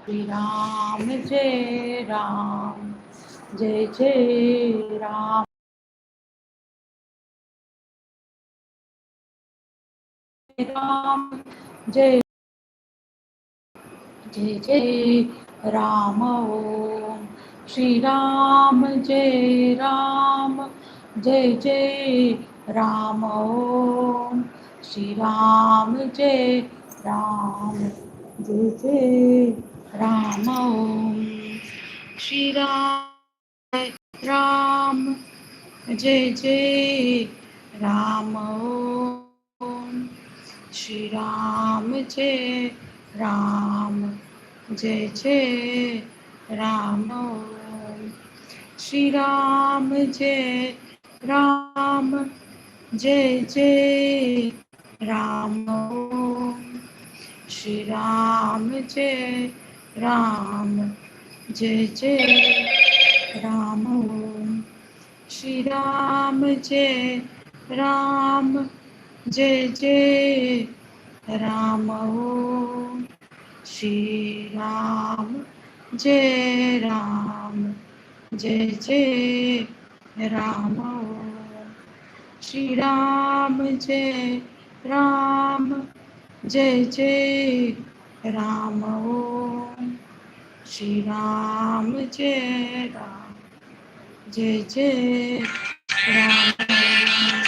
राम जय राम, जय जय राम, राम जय जय जय राम ओम। श्री राम जय राम, जय जय राम ओम। श्री राम जय राम, जय जय राम ओम। श्री राम जय जय राम ओम। श्री राम जय राम, जय जय राम ओम। श्री राम जय राम, जय जय राम ओम। श्री राम जय राम, जय जय राम ओम। श्री राम जय राम, जय जय राम ओम। श्री राम जय राम, जय जय राम ओम। श्री राम जय राम, जय जय राम ओम। श्री राम जय राम, जय जय राम ओम।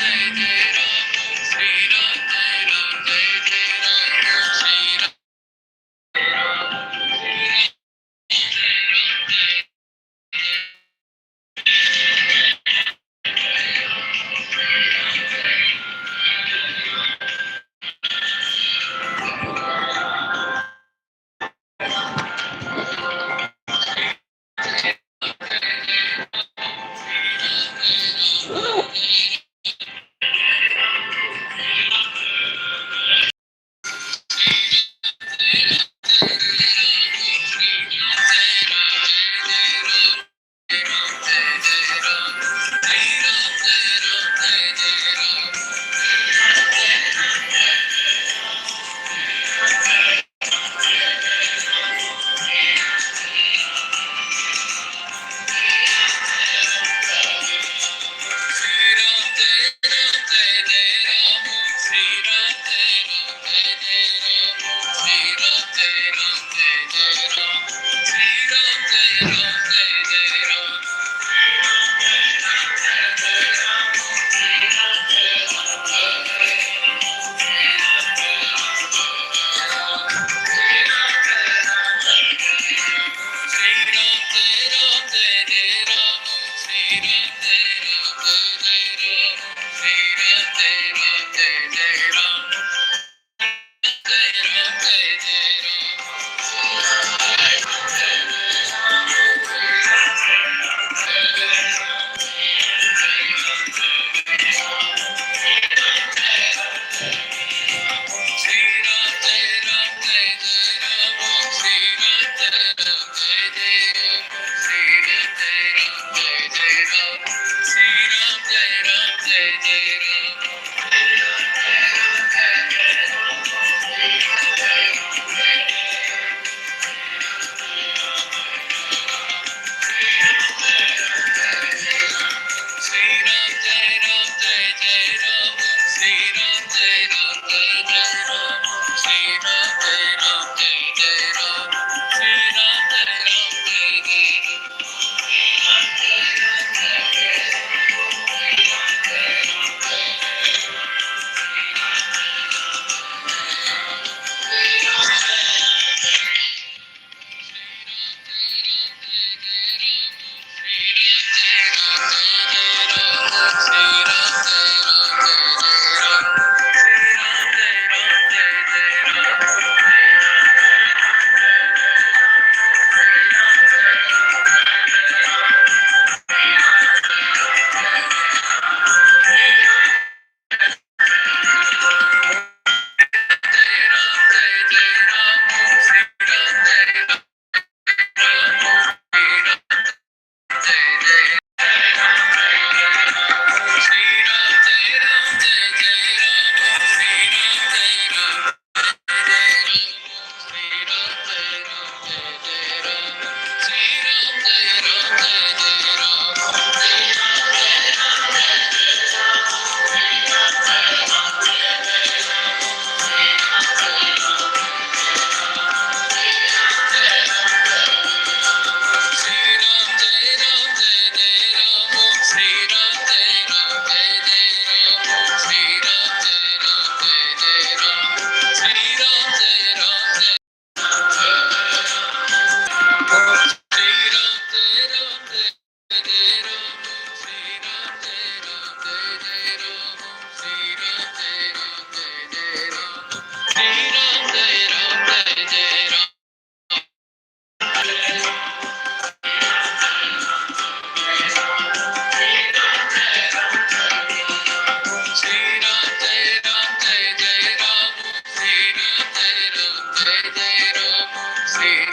जय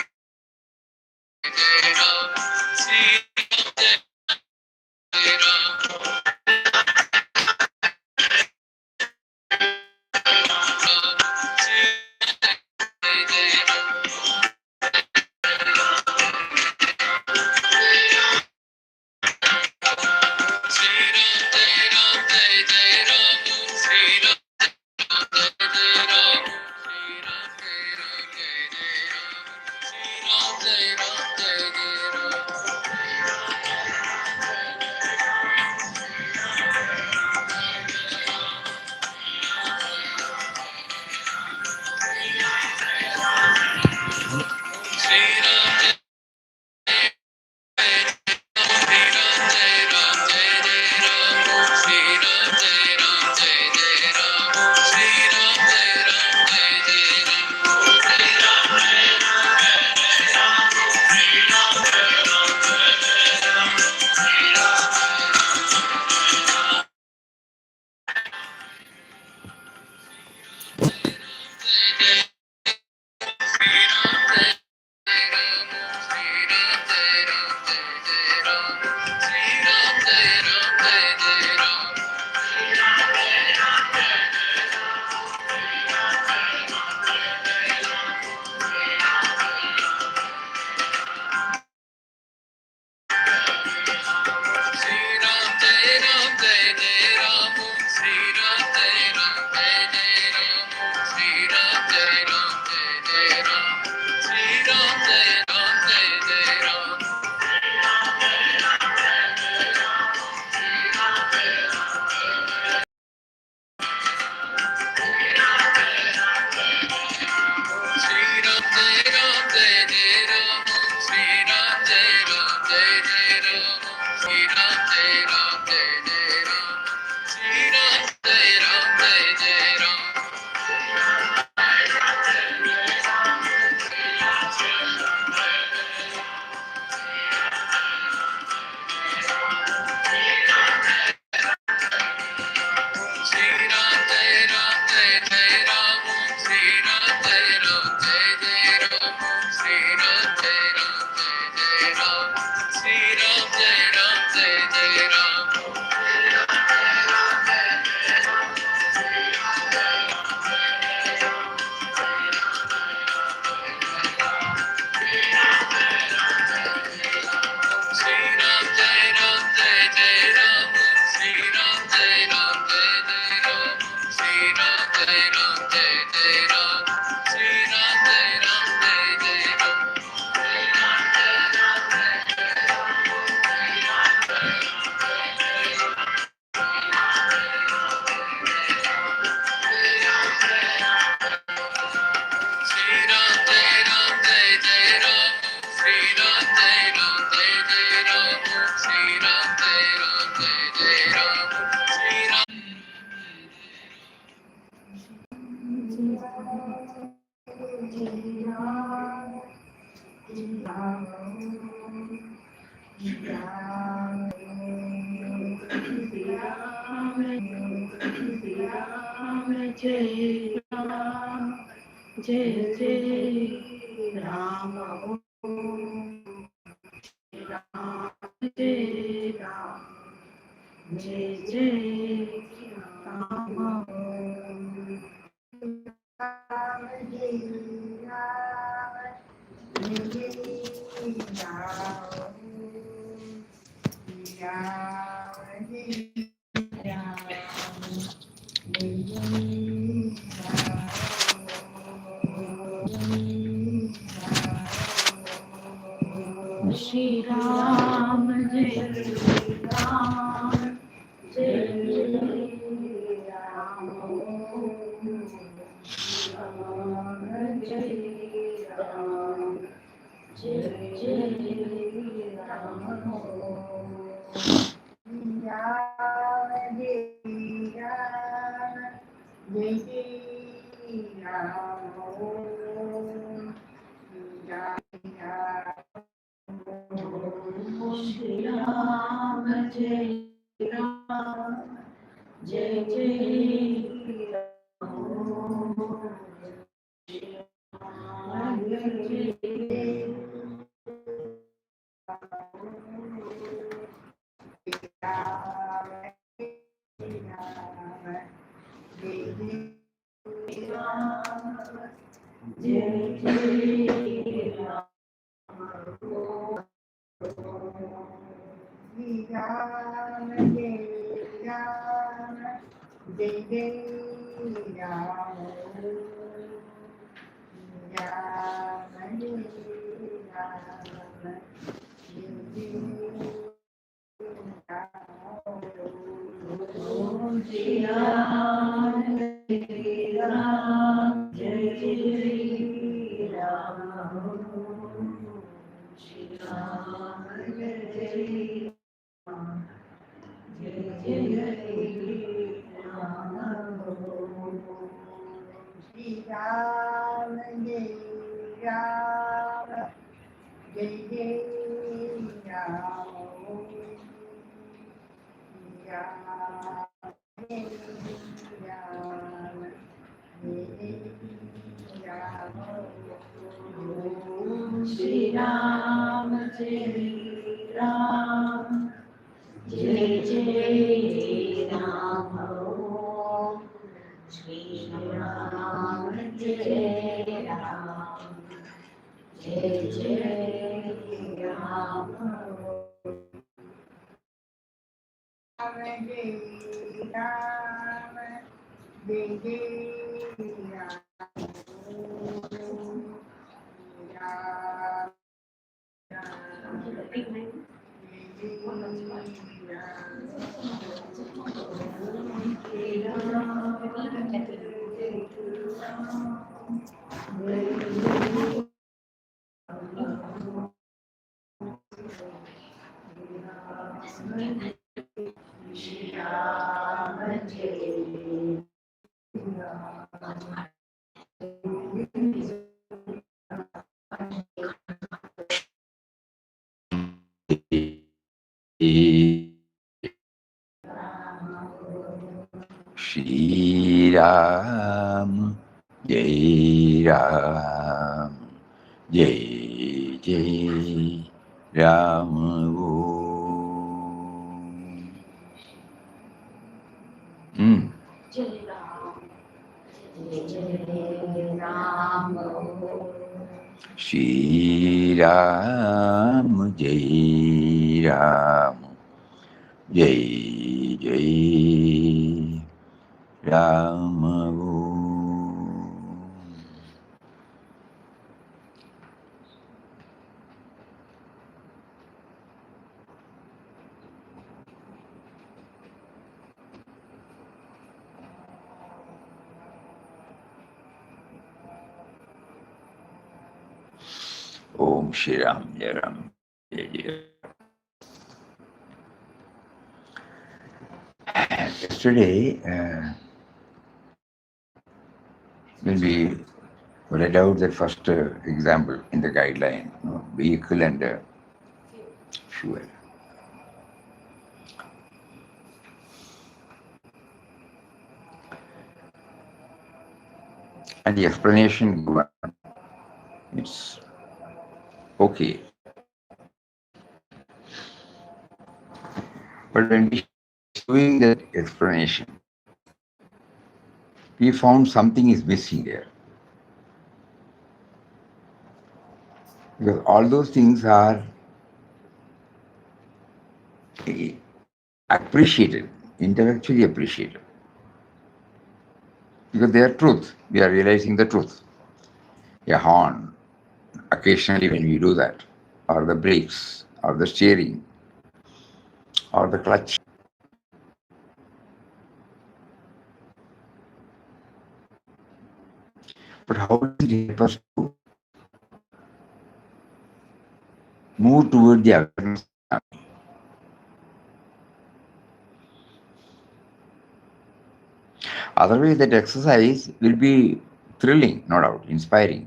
राम जय जय राम जय राम जय जय राम श्री राम जय राम जय राम जय राम जय जय श्री राम जय राम जय जय राम जय Ram, Jai Ram, Jai Jai Ram, Ram, Jai Ram, Jai Ram, Jai Ram, Jai Ram, Jai Ram, Jai Jai Jai Ram, Shri Ram, Jai Ram, Jai Jai Ram, Shri Ram, Jai Ram, Jai Ram, Shri Ram, Jai Ram. Jai Jai Ram, Om Shri Ram, Jai Ram, Jai Jai Ram, Ram Jai Ram, Jai Jai Ram, Ram Shri Ram, Jai Ram, Jai Jai Ram. Jai Ram, Jai Ram, Shri Ram, Jai Ram, Jai Jai Ram. Om Shri Ram, Jai Ram, Jai Jai. Yesterday, when we read out that first example in the guideline, vehicle and fuel. And the explanation given, it's okay. But when we doing that explanation, we found something is missing there. Because all those things are appreciated, intellectually appreciated. Because they are truth. We are realizing the truth. A horn, occasionally when we do that, or the brakes, or the steering, or the clutch. But how does it help us to move toward the awareness? Otherwise, that exercise will be thrilling, no doubt, inspiring.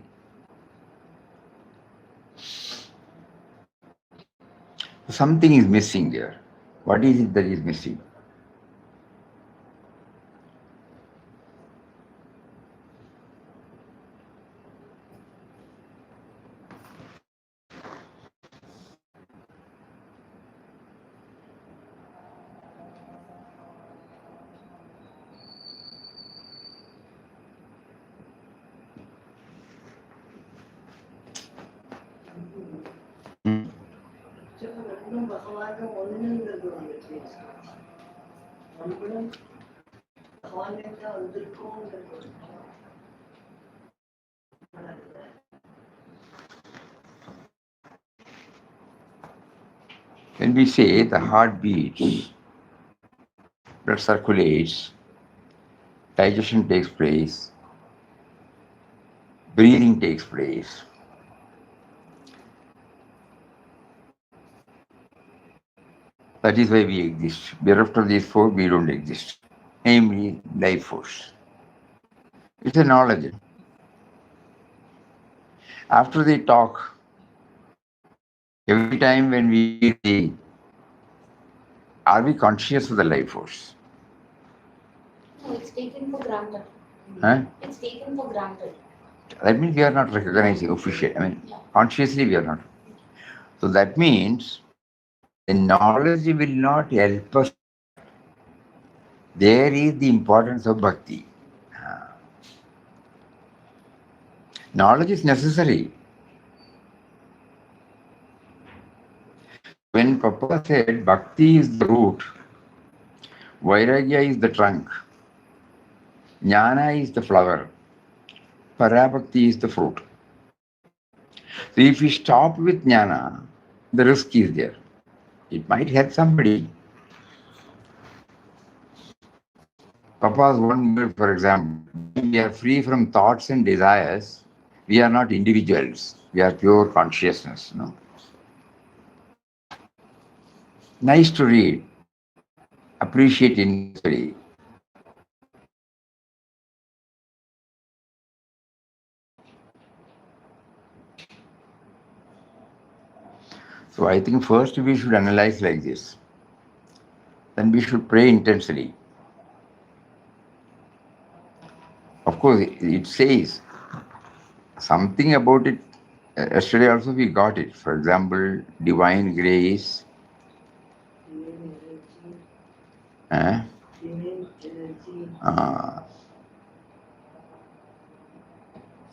Something is missing there. What is it that is missing? பகவான் ஒண்ணுங்கிறது வந்துட்டு நம்மளும் பகவான் தான் வந்திருக்கோங்கிறது. When we say the heart beats, blood circulates, digestion takes place, breathing takes place, that is why we exist. Bereft of these four, we don't exist. Namely, life force. It's a knowledge. After the talk, every time when we say, are we conscious of the life force? No, it's taken for granted. Huh? It's taken for granted. That means we are not recognizing officially. Consciously we are not. So that means the knowledge will not help us. There is the importance of bhakti. Knowledge is necessary. When Papa said bhakti is the root, vairagya is the trunk, jnana is the flower, parabhakti is the fruit. So if we stop with jnana, the risk is there. It might help somebody. Papa's one word, for example, we are free from thoughts and desires. We are not individuals. We are pure consciousness. No? Nice to read. Appreciate intensely. So I think first we should analyze like this. Then we should pray intensely. Of course, it says something about it. Yesterday also we got it. For example, divine grace.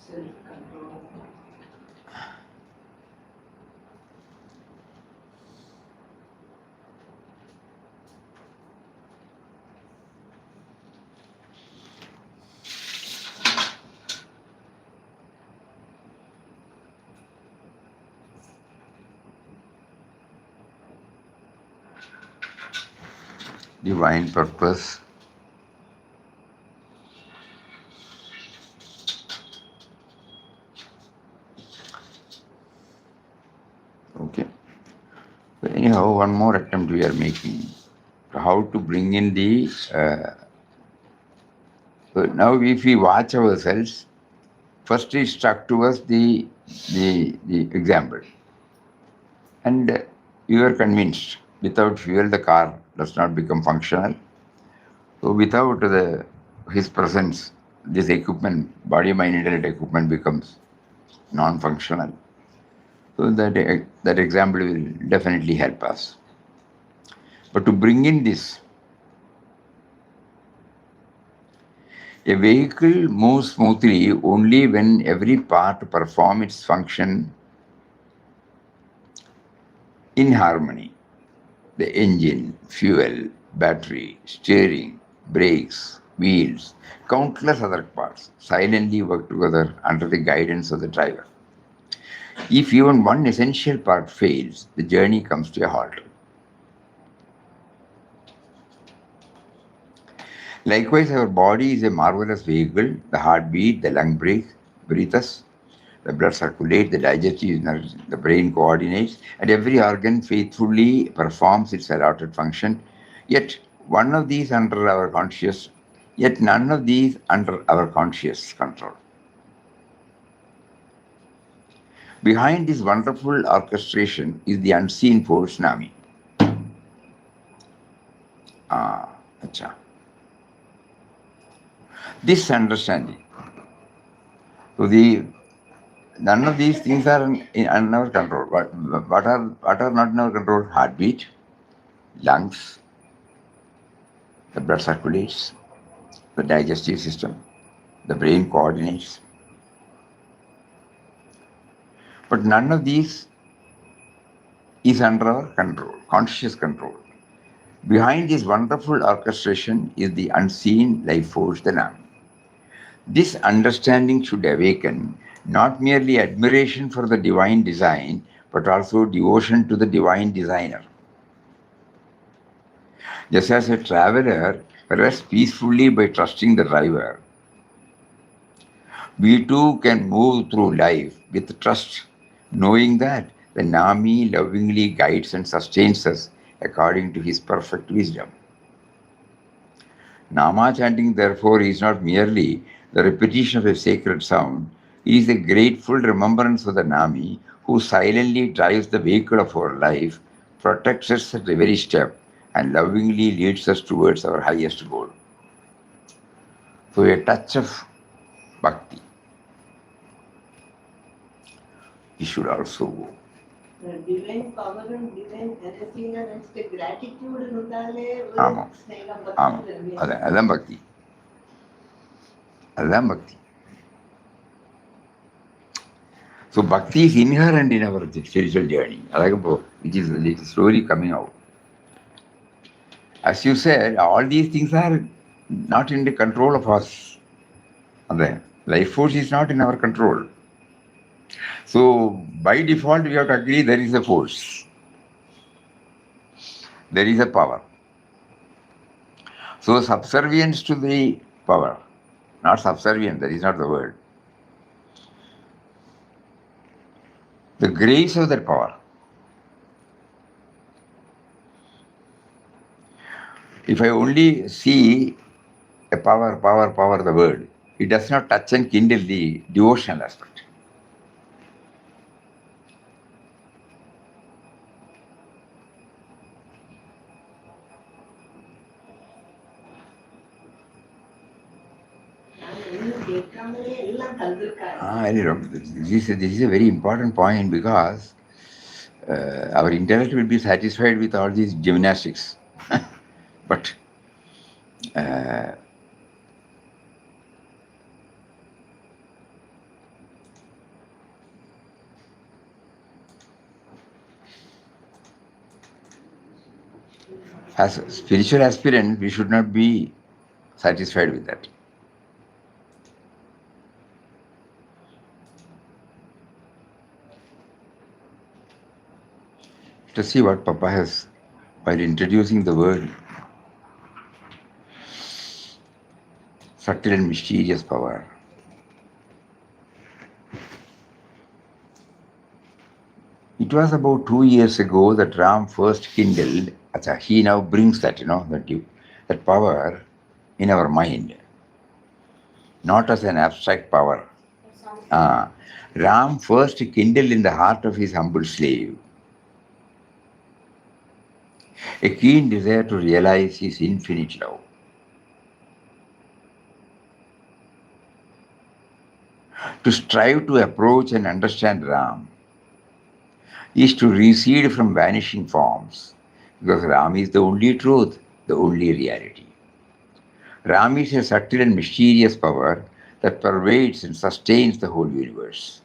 Self-control. Divine purpose. Okay. So anyhow, one more attempt we are making. How to bring in the. So now, if we watch ourselves, first is struck to us the example, and you are convinced without fuel the car does not become functional. So without his presence, this equipment, body, mind, intellect equipment becomes non-functional. So that example will definitely help us. But to bring in this, a vehicle moves smoothly only when every part performs its function in harmony. The engine, fuel, battery, steering, brakes, wheels, countless other parts silently work together under the guidance of the driver. If even one essential part fails, the journey comes to a halt. Likewise, our body is a marvelous vehicle. The heartbeat, the lung breathes, the blood circulates, the digestive nerves, the brain coordinates, and every organ faithfully performs its allotted function. Yet none of these under our conscious control. Behind this wonderful orchestration is the unseen force Nami. Acha. This understanding. So none of these things are in our control. What are not in our control? Heartbeat, lungs, the blood circulates, the digestive system, the brain coordinates. But none of these is under our control, conscious control. Behind this wonderful orchestration is the unseen life force, the Nam. This understanding should awaken not merely admiration for the divine design, but also devotion to the divine designer. Just as a traveler rests peacefully by trusting the driver, we too can move through life with trust, knowing that the Nami lovingly guides and sustains us according to his perfect wisdom. Nama chanting, therefore, is not merely the repetition of a sacred sound, it is a grateful remembrance of the Nami who silently drives the vehicle of our life, protects us at every step, and lovingly leads us towards our highest goal. So, a touch of bhakti. We should also go. Divine பவரும் divine எனர்ஜின்னு நினைச்சிட்டு gratitude இருந்தாலே ஒரு ஆமாம் ஸ்னேகம் ஆமாம் பக்தி அதான் பக்தி, அதுதான் பக்தி. So bhakti is inherent in our spiritual journey. It is slowly coming out. As you said, all these things are not in the control of us. The life force is not in our control. So by default, we have to agree there is a force. There is a power. So subservience to the power, not subservience, that is not the word. The grace of that power. If I only see a power, the word, it does not touch and kindle the devotional aspect. This is a very important point because our intellect will be satisfied with all these gymnastics. But as a spiritual aspirant, we should not be satisfied with that. To see what Papa has, while introducing the word subtle and mysterious power. It was about 2 years ago that Ram first kindled. He now brings that, that power in our mind, not as an abstract power. Ram first kindled in the heart of his humble slave a keen desire to realize his infinite love. To strive to approach and understand Ram is to recede from vanishing forms, because Ram is the only truth, the only reality. Ram is a subtle and mysterious power that pervades and sustains the whole universe.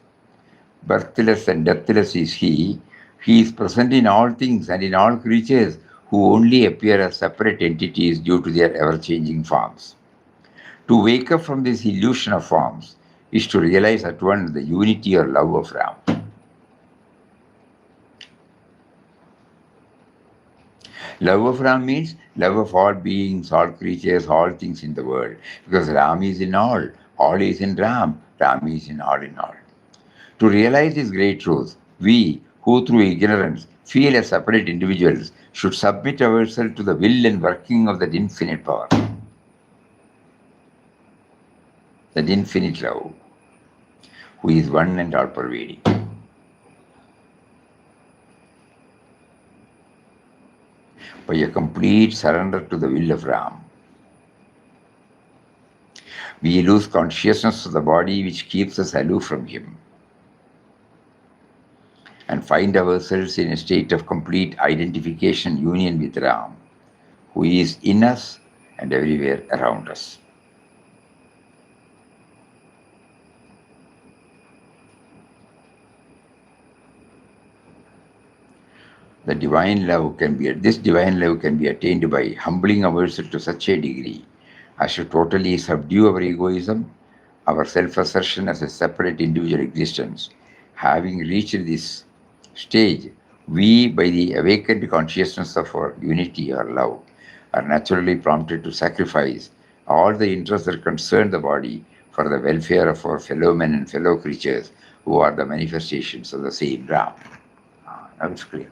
Birthless and deathless is He. He is present in all things and in all creatures who only appear as separate entities due to their ever-changing forms. To wake up from this illusion of forms is to realize at once the unity or love of Ram. Love of Ram means love of all beings, all creatures, all things in the world. Because Ram is in all is in Ram, Ram is in all in all. To realize this great truth, we, who through ignorance feel as separate individuals, should submit ourselves to the will and working of that infinite power, that infinite love, who is one and all pervading. By a complete surrender to the will of Ram, we lose consciousness of the body which keeps us aloof from Him, and find ourselves in a state of complete identification, union with Ram, who is in us and everywhere around us. The divine love can be, this divine love can be attained by humbling ourselves to such a degree as to totally subdue our egoism, our self-assertion as a separate individual existence. Having reached this stage, we, by the awakened consciousness of our unity or love, are naturally prompted to sacrifice all the interests that concern the body for the welfare of our fellow men and fellow creatures who are the manifestations of the same Ram. Now it's clear.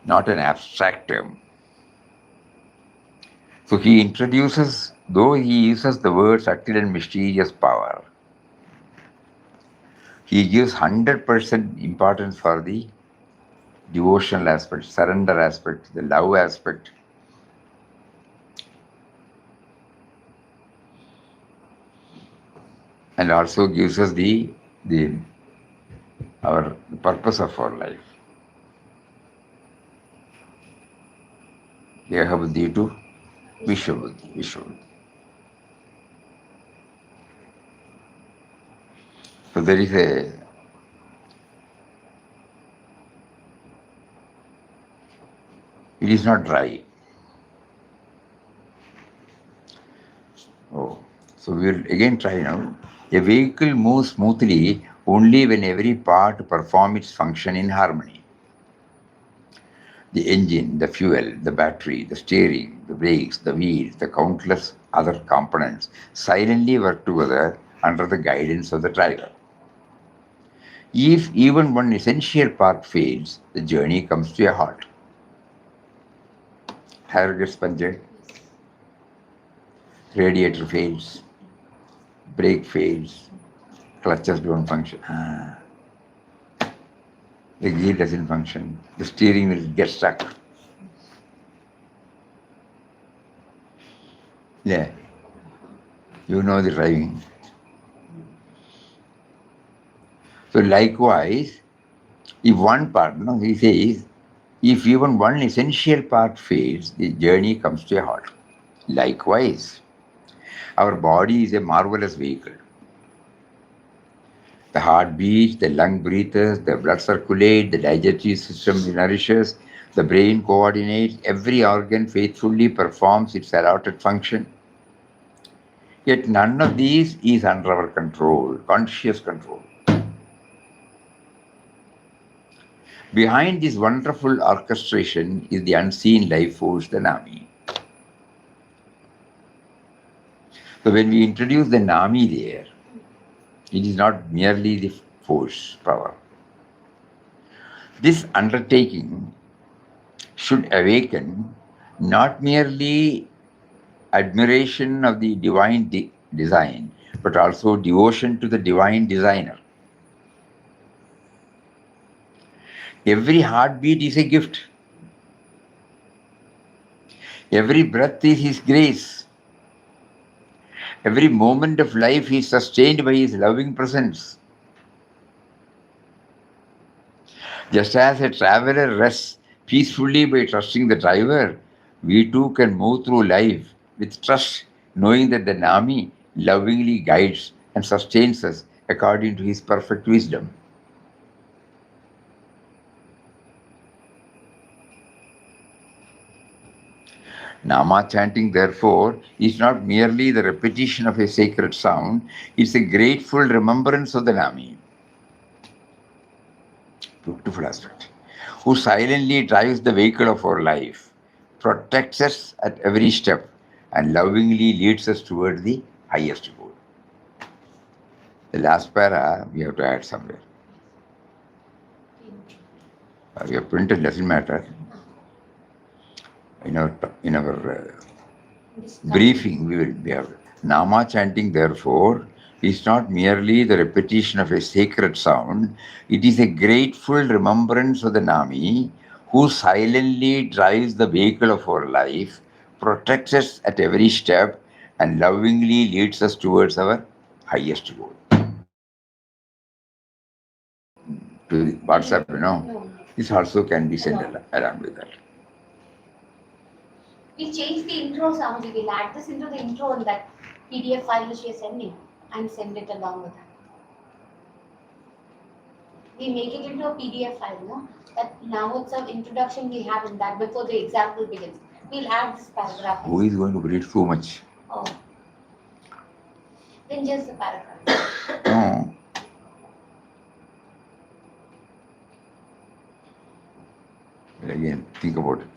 Not an abstract term. So he introduces, though he uses the word subtle and mysterious power, he gives 100% importance for the devotional aspect, surrender aspect, the love aspect. And also gives us the purpose of our life. Deha to Vishwabuddhi. So there is it is not dry. Oh, so we will again try now. A vehicle moves smoothly only when every part performs its function in harmony. The engine, the fuel, the battery, the steering, the brakes, the wheels, the countless other components silently work together under the guidance of the driver. If even one essential part fails, the journey comes to a halt. Tire gets punctured, radiator fails, brake fails, clutches don't function. The gear doesn't function, the steering will get stuck. Yeah, you know the driving. So likewise, if one part, he says, if even one essential part fails, the journey comes to a halt. Likewise, our body is a marvelous vehicle. The heart beats, the lung breathes, the blood circulates, the digestive system nourishes, the brain coordinates, every organ faithfully performs its allotted function. Yet none of these is under our control, conscious control. Behind this wonderful orchestration is the unseen life force, the Nami. So when we introduce the Nami there, it is not merely the force, power. This undertaking should awaken not merely admiration of the divine design, but also devotion to the divine designer. Every heartbeat is a gift. Every breath is His grace. Every moment of life is sustained by His loving presence. Just as a traveler rests peacefully by trusting the driver, we too can move through life with trust, knowing that the Nami lovingly guides and sustains us according to His perfect wisdom. Nama chanting, therefore, is not merely the repetition of a sacred sound, it's a grateful remembrance of the Nami. Beautiful aspect. Who silently drives the vehicle of our life, protects us at every step, and lovingly leads us toward the highest goal. The last para we have to add somewhere. We have printed, doesn't matter. In our briefing, we have Nama chanting, therefore, is not merely the repetition of a sacred sound, it is a grateful remembrance of the Nami who silently drives the vehicle of our life, protects us at every step, and lovingly leads us towards our highest goal. To WhatsApp, this also can be sent along with that. We change the intro, Swamiji. We'll add this into the intro in that PDF file which we are sending and send it along with that. we make it into a PDF file, no? That Namotsav introduction we have in that before the example begins. We'll add this paragraph. Who is going to read so much? Oh. Then just the paragraph. No. But again, think about it.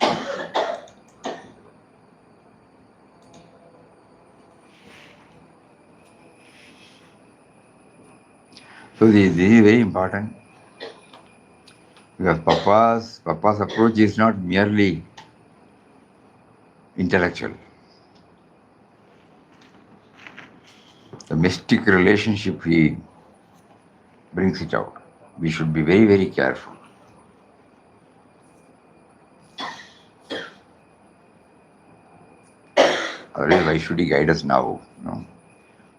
So this is very important, because Papa's approach is not merely intellectual. The mystic relationship he brings it out. We should be very, very careful. Otherwise, why should he guide us now? No.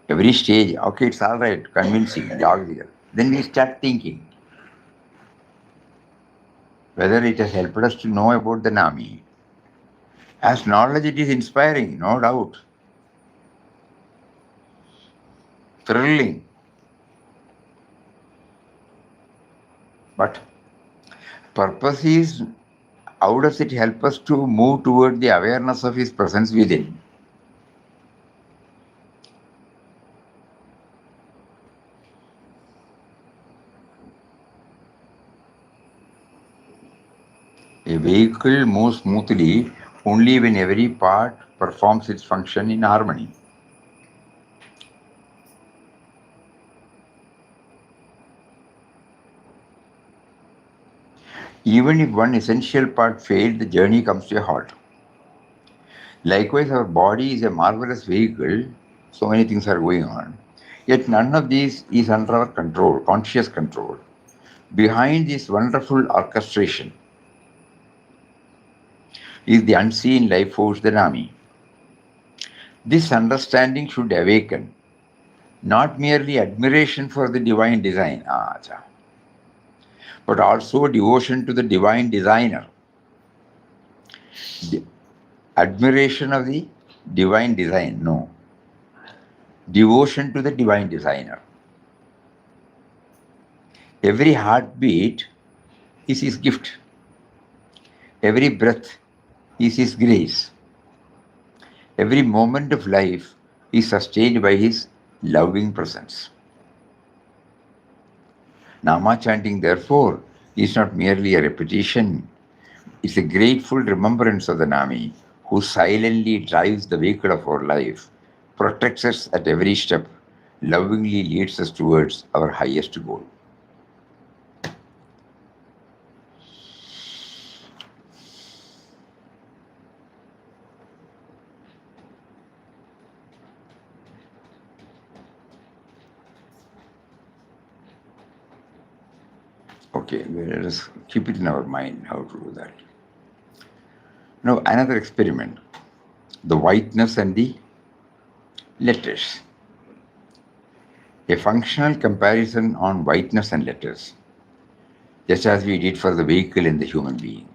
Every stage, okay, it's all right, convincing, dog here. Then we start thinking whether it has helped us to know about the Nami. As knowledge, it is inspiring, no doubt. Thrilling. But purpose is, how does it help us to move toward the awareness of his presence within? A vehicle moves smoothly only when every part performs its function in harmony. Even if one essential part failed, the journey comes to a halt. Likewise, our body is a marvelous vehicle. So many things are going on. Yet none of these is under our control, conscious control. Behind this wonderful orchestration is the unseen life force, the Nami. This understanding should awaken not merely admiration for the divine design, but also devotion to the divine designer. The admiration of the divine design, no. Devotion to the divine designer. Every heartbeat is his gift. Every breath is his grace. Every moment of life is sustained by his loving presence. Nama chanting, therefore, is not merely a repetition. It's a grateful remembrance of the Nami, who silently drives the vehicle of our life, protects us at every step, lovingly leads us towards our highest goal. Okay, let us keep it in our mind how to do that. Now, another experiment, the whiteness and the letters. A functional comparison on whiteness and letters, just as we did for the vehicle and the human being.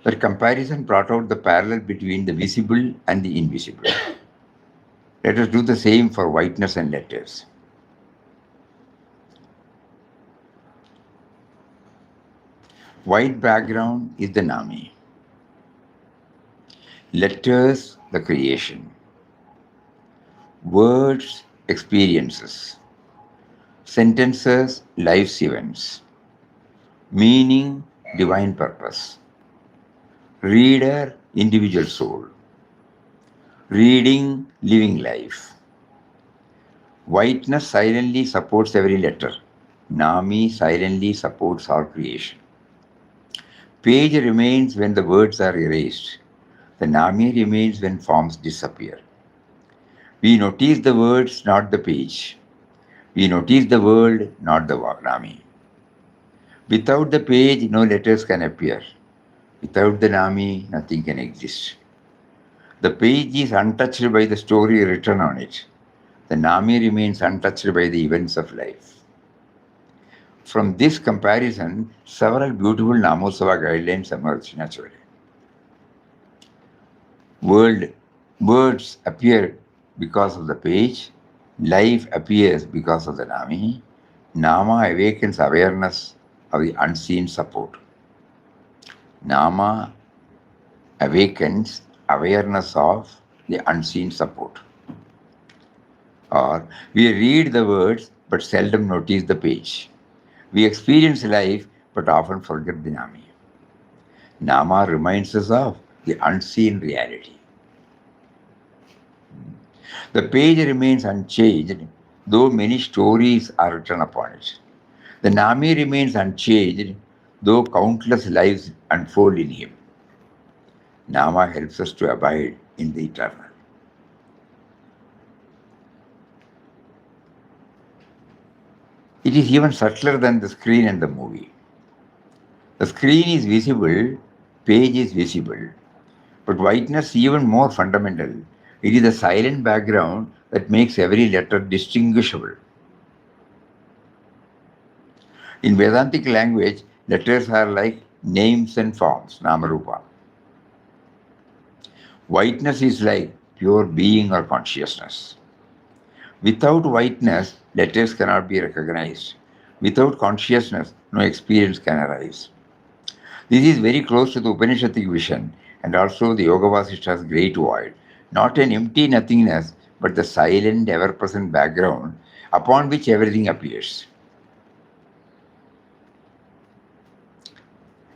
That comparison brought out the parallel between the visible and the invisible. Let us do the same for whiteness and letters. White background is the Nami. Letters, the creation. Words, experiences. Sentences, life's events. Meaning, divine purpose. Reader, individual soul. Reading, living life. Whiteness silently supports every letter. Nami silently supports our creation. Page remains when the words are erased. The Nami remains when forms disappear. We notice the words, not the page. We notice the world, not the Nami. Without the page, no letters can appear. Without the Nami, nothing can exist. The page is untouched by the story written on it. The Nami remains untouched by the events of life. From this comparison, several beautiful Namosava guidelines emerge naturally. Words appear because of the page. Life appears because of the Nami. Nama awakens awareness of the unseen support. Nama awakens awareness of the unseen support. Or we read the words but seldom notice the page. We experience life but often forget the Nami. Nama reminds us of the unseen reality. The page remains unchanged, though many stories are written upon it. The Nami remains unchanged, though countless lives unfold in him. Nama helps us to abide in the eternal. It is even subtler than the screen and the movie. The screen is visible, page is visible, but whiteness is even more fundamental. It is the silent background that makes every letter distinguishable. In Vedantic language, letters are like names and forms, Namarupa. Whiteness is like pure being or consciousness. Without whiteness, letters cannot be recognized. Without consciousness, no experience can arise. This is very close to the Upanishadic vision and also the Yoga Vasishta's great void. Not an empty nothingness, but the silent, ever-present background upon which everything appears.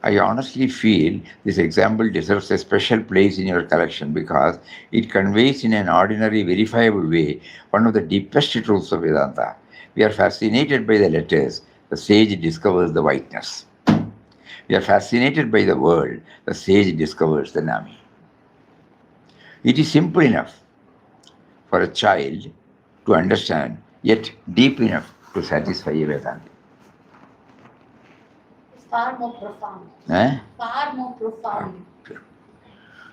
I honestly feel this example deserves a special place in your collection because it conveys in an ordinary, verifiable way one of the deepest truths of Vedanta. We are fascinated by the letters, the sage discovers the whiteness. We are fascinated by the world, the sage discovers the Nami. It is simple enough for a child to understand, yet deep enough to satisfy a Vedanta. It's far more profound. Eh? Far more profound.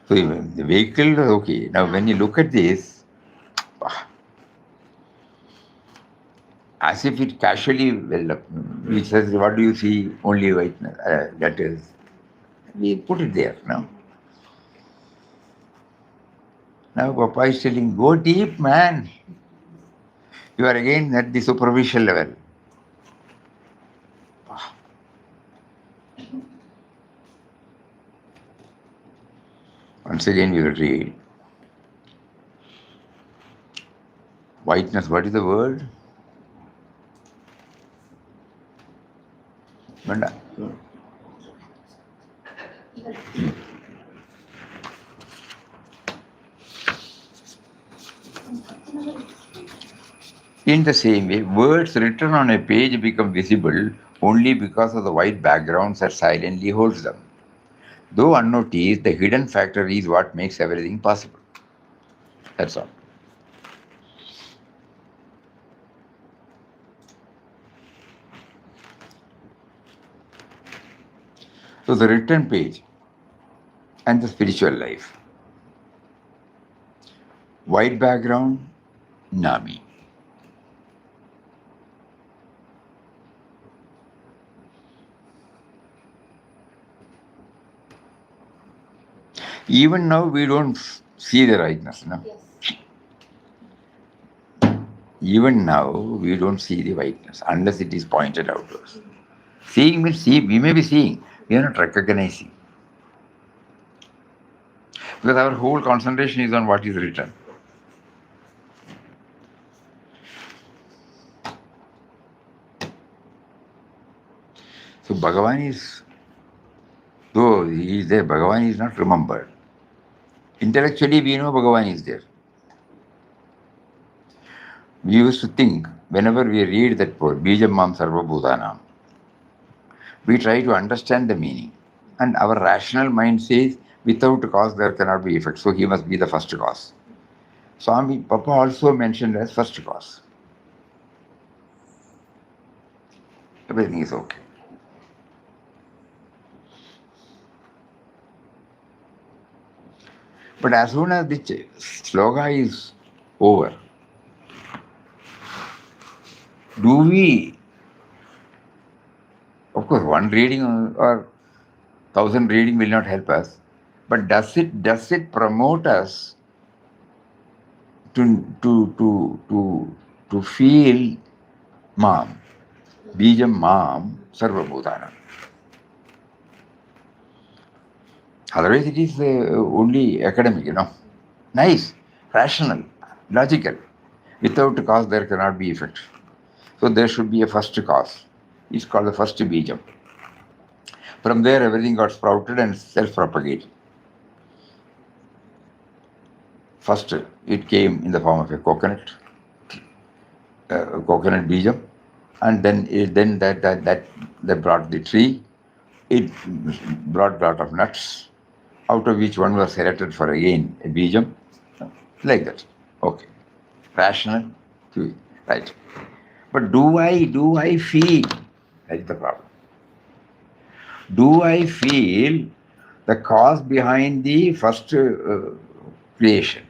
So the vehicle, okay. Now when you look at this, as if it casually, well, it says, what do you see? Only whiteness. That is, we put it there now. Now Papa is telling, go deep, man. You are again at the superficial level. Once again we will read. Whiteness, what is the word? Manda. In the same way, words written on a page become visible only because of the white backgrounds that silently holds them. Though unnoticed, the hidden factor is what makes everything possible. That's all. So the written page and the spiritual life. White background, Nami. Even now we don't see the rightness, no? Yes. Even now we don't see the whiteness unless it is pointed out to us. Seeing means see, we may be seeing, we are not recognizing. Because our whole concentration is on what is written. So Bhagavan is, though he is there, Bhagavan is not remembered. Intellectually we know Bhagavan is there. We used to think, whenever we read that poem, Bijam Mam Sarva Bhutanam, we try to understand the meaning. And our rational mind says, without cause there cannot be effect, so he must be the first cause. Swami Papa also mentioned as first cause. Everything is okay. But as soon as the sloga is over, do we, of course, one reading or 1,000 reading will not help us, but does it promote us to feel Mom? Bijam Mam Sarvabhutanam. Otherwise, it is only academic, Nice, rational, logical. Without cause, there cannot be effect. So there should be a first cause. It's called the first bijam. From there, everything got sprouted and self-propagated. First, it came in the form of a coconut bijam, and then that brought the tree. It brought a lot of nuts, out of which one was selected for again a bijam, like that. Okay, rational, right? But do I feel? That's the problem. Do I feel the cause behind the first creation?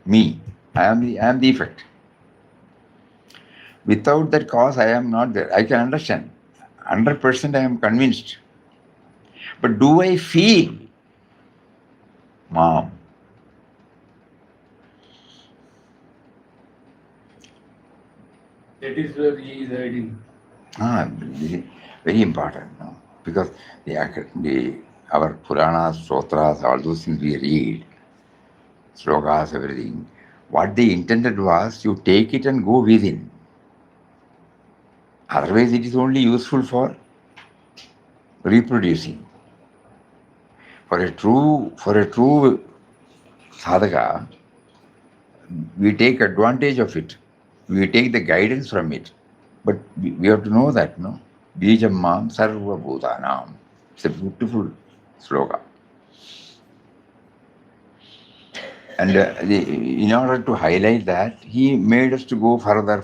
Me, I am the effect. Without that cause, I am not there. I can understand. 100% I am convinced. But do I feel? Mom. That is where he is hiding. Very important, because our Puranas, Stotras, all those things we read, slokas, everything, what they intended was you take it and go within. Otherwise, it is only useful for reproducing. For a true sadhaka, we take advantage of it. We take the guidance from it. But we have to know that, Bijam Mam Sarva Bhutanam. It's a beautiful sloka. And in order to highlight that, he made us to go further.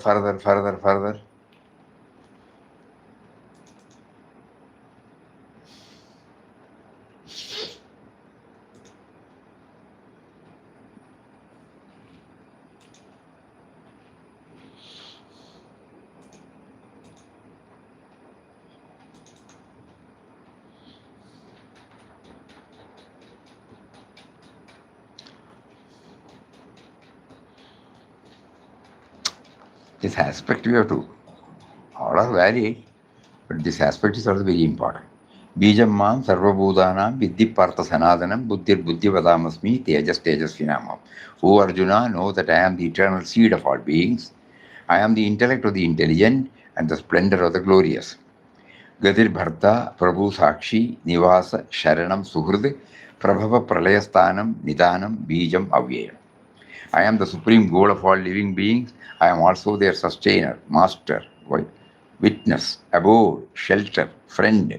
This aspect we have to, all are valid, but this aspect is also very important. Bijam Mam Sarvabhutanam Viddhi Partha Sanadanam Buddhir Buddhivadamasmi Tejas Tejasvinamam. O Arjuna, know that I am the eternal seed of all beings. I am the intellect of the intelligent and the splendor of the glorious. Gadir Bharta Prabhu Sakshi Nivasa Sharanam Suhrud Prabhava Pralayasthanam Nidanam Bijam Avyayam. I am the supreme goal of all living beings. I am also their sustainer, master, witness, abode, shelter, friend.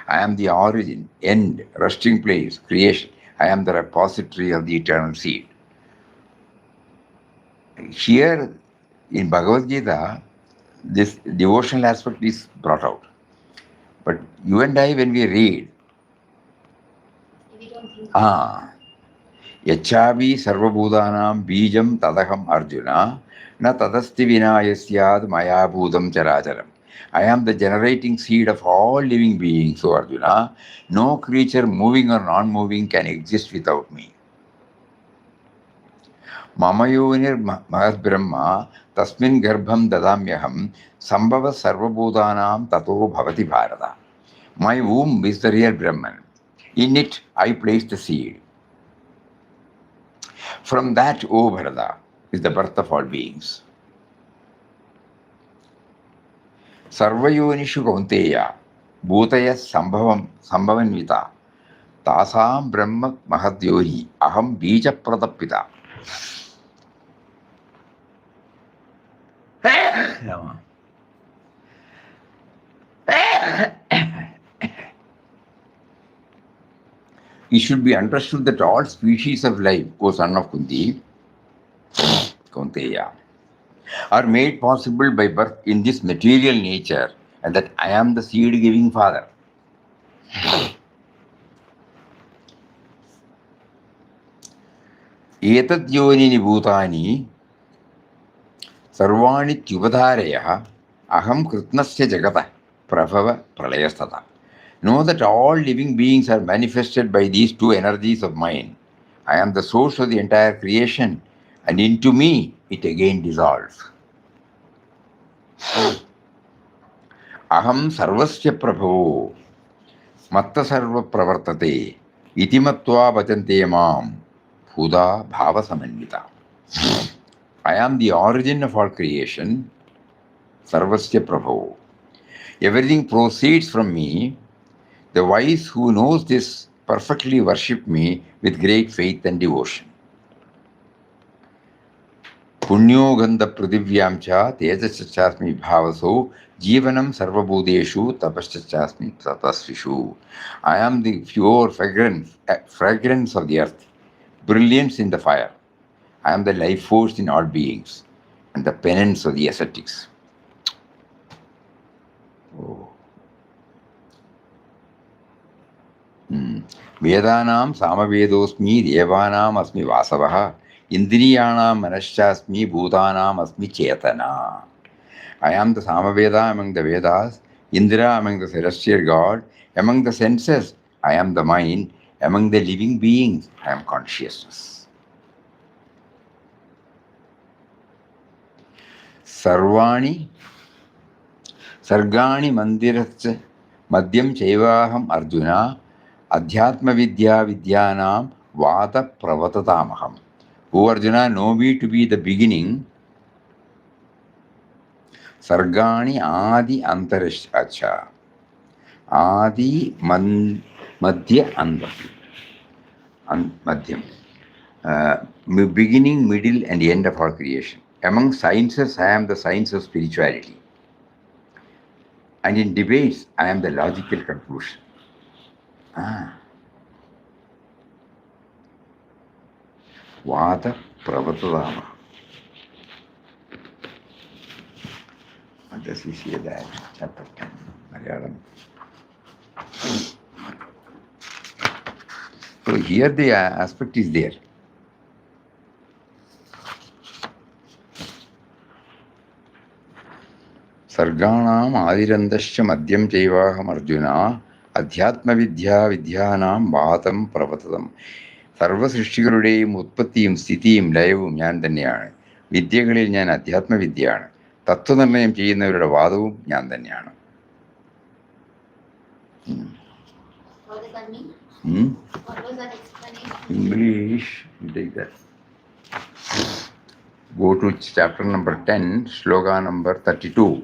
I am the origin, end, resting place, creation. I am the repository of the eternal seed. Here in Bhagavad Gita, this devotional aspect is brought out. But you and I, when we read, We don't think. Yachavi sarvabhutanam bijam tadaham Arjuna na tadasti vinayasyad maya bhudam characharam. I am the generating seed of all living beings, so Arjuna. No creature moving or non-moving can exist without me. Mamayonir mahad brahma tasmin garbham dadamyaham sambhava sarvabhutanam tato bhavati bharata. My womb is the real Brahman. In it I place the seed. From that, O Bharata, is the birth of all beings. Sarvayonishu Kaunteya, Bhutaya Sambhavanvita, Tasam Brahma Mahadyori, Aham Bija Pradapita. It should be understood that all species of life, O son of Kunti, Kaunteya, are made possible by birth in this material nature, and that I am the seed-giving father. Etad yonini bhutani sarvani tyupadharaya aham kritnasya jagata prabhava pralayastata. Know that all living beings are manifested by these two energies of mine. I am the source of the entire creation, and into me it again dissolves. aham sarvasya prabho matta sarva pravartate iti matva bhajante mam bhuda bhava samanvita. I am the origin of all creation, sarvasya prabho. Everything proceeds from me. The wise who knows this perfectly worship me with great faith and devotion. Punyo gandha pradhivyam cha tejasachasmi bhavaso jivanam sarvabhudeshu tapasachasmi tatasvishu. I am the pure fragrance of the earth, brilliance in the fire. I am the life force in all beings and the penance of the ascetics. Oh. Vedanam samavedosmi devanam asmi vasavaha indriyanam manashasmi bhutanam asmi chetana. I am the Samaveda among the Vedas, Indra among the celestial God, among the senses I am the mind, among the living beings I am consciousness. Sarvani Sargani Mandirascha Madhyam Chaivaham Arjuna Adhyatma Vidya Vidyanam Vata Pravatatamaham. O Arjuna, know me to be the beginning. Sargani Adi Antarishtacha Adi Madhya Madhyam. Beginning, middle, and end of our creation. Among sciences, I am the science of spirituality. And in debates, I am the logical conclusion. Vada Pravatadama. Does he see that? Chapter 10, Malayalam. So here the aspect is there. Sarganam Adirandasya Madhyam Chaivaham Arjuna Adhyatma Vidya Vidyanam Vatam Pravatadam. Sarva Srishtiകളുടെയും ഉത്പത്തിയും സ്ഥിതിയും ലയവും ഞാൻ തന്നെയാണ്. വിദ്യകളിൽ ഞാൻ അധ്യാത്മവിദ്യയാണ്. തത്വനിർണയം ചെയ്യുന്നവരുടെ വാദവും ഞാൻ തന്നെയാണ്. What does that mean? What was that explanation? English, take that. Go to chapter number 10, sloka number 32.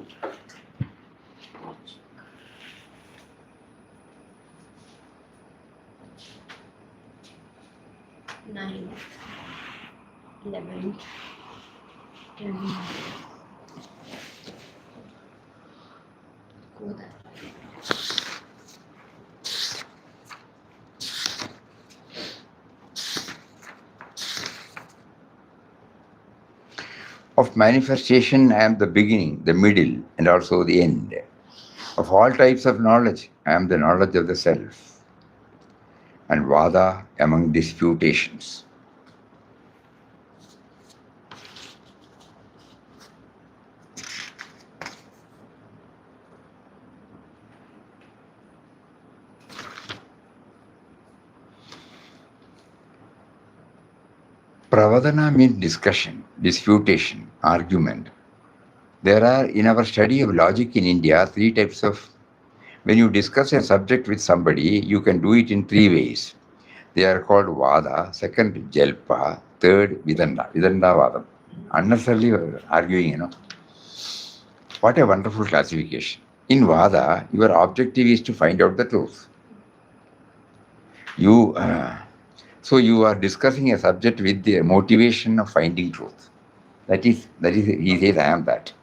9, 11, 10. Go there. Of manifestation, I am the beginning, the middle, and also the end. Of all types of knowledge, I am the knowledge of the self. And Vada among disputations. Pravadana means discussion, disputation, argument. There are, in our study of logic in India, 3 types of. When you discuss a subject with somebody, you can do it in 3 ways. They are called Vada, second Jalpa, third Vidanda, Vidanda Vadam. Unnecessarily arguing, What a wonderful classification. In Vada, your objective is to find out the truth. So you are discussing a subject with the motivation of finding truth. That is, he says, I am that.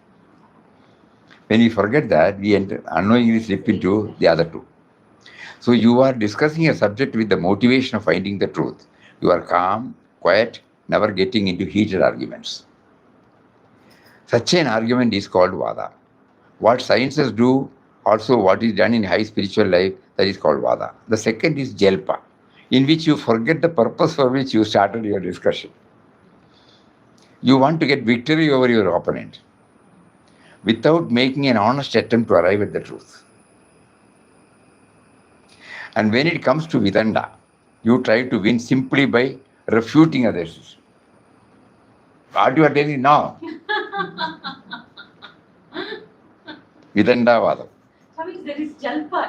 When we forget that, we unknowingly slip into the other 2. So you are discussing a subject with the motivation of finding the truth. You are calm, quiet, never getting into heated arguments. Such an argument is called Vada. What sciences do, also what is done in high spiritual life, that is called Vada. The second is Jalpa, in which you forget the purpose for which you started your discussion. You want to get victory over your opponent without making an honest attempt to arrive at the truth. And when it comes to Vidanda, you try to win simply by refuting others. What you are telling now? Vidanda Vadam. there is Jalpa.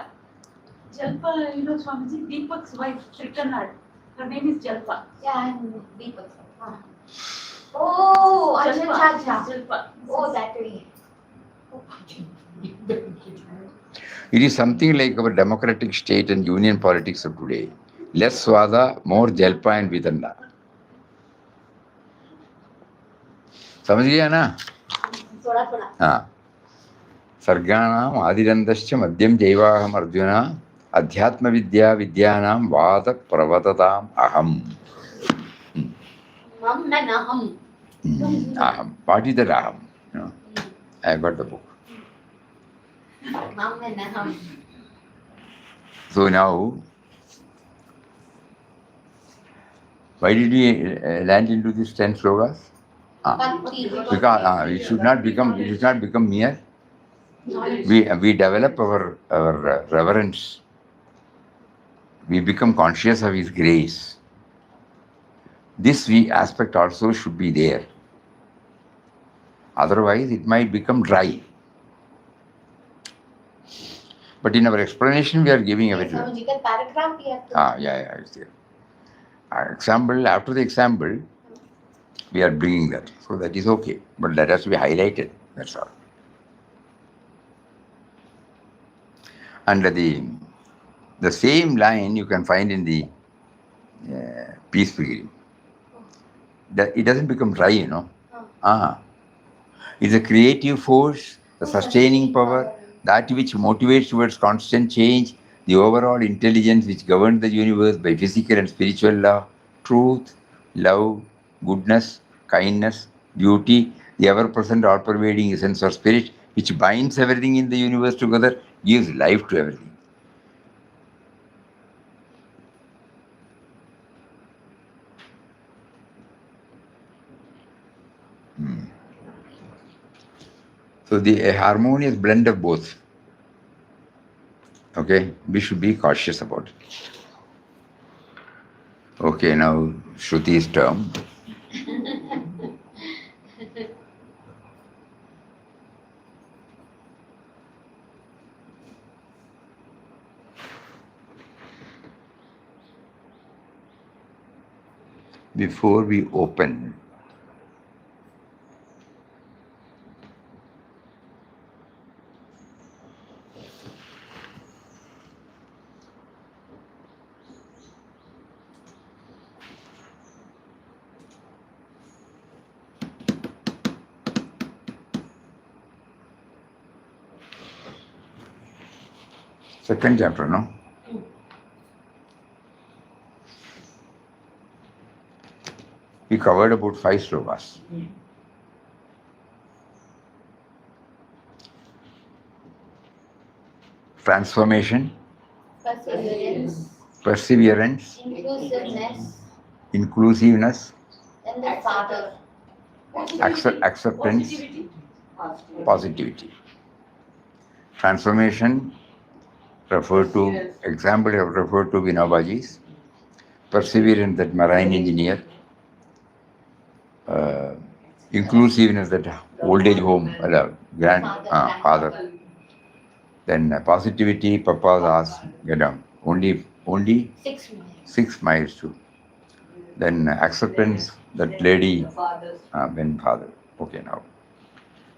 Jalpa, you know, Swamiji, Deepak's wife, Trikanad. Her name is Jalpa. Yeah, I'm Deepak. Oh, acha, Jalpa. acha, acha. Jalpa. Oh, that way. It is something like our democratic state and union politics of today. Less Swada, more Jalpa and Vidanda. समझ गया ना? थोड़ा थोड़ा. हाँ. सर्गाणाम आदिरंधश्च मध्यम जैवाहम अर्जुन अध्यात्म विद्या विद्यानाम वाद प्रवदताम अहम. Mum and aham. Aham. What is that aham? You know, I got the book. Mum and aham. So now, why did we land into these 10 slokas? Because it should not become mere. We develop our reverence. We become conscious of His grace. This aspect also should be there. Otherwise, it might become dry. But in our explanation, we are giving away. Logical paragraph we have to. Yeah, it's there. Example, after the example, we are bringing that. So that is okay. But that has to be highlighted. That's all. And the same line you can find in the Peace Pilgrim. It doesn't become dry, you know. It's a creative force, the sustaining power, that which motivates towards constant change, the overall intelligence which governs the universe by physical and spiritual law, truth, love, goodness, kindness, beauty, the ever-present, all-pervading essence or spirit, which binds everything in the universe together, gives life to everything. So a harmonious blend of both. Okay, we should be cautious about it. Okay, now Shruti's term. Before we open, second chapter, no? We covered about 5 slokas. Transformation, perseverance, inclusiveness, and the Father. acceptance, positivity. Transformation referred to, example referred to Vinobaji's. Perseverance, that marine engineer. Inclusiveness, that old age home, grandfather. Then positivity, Papa's asked, get down. Only 6 miles to. Then acceptance, that lady, when father. Okay, now.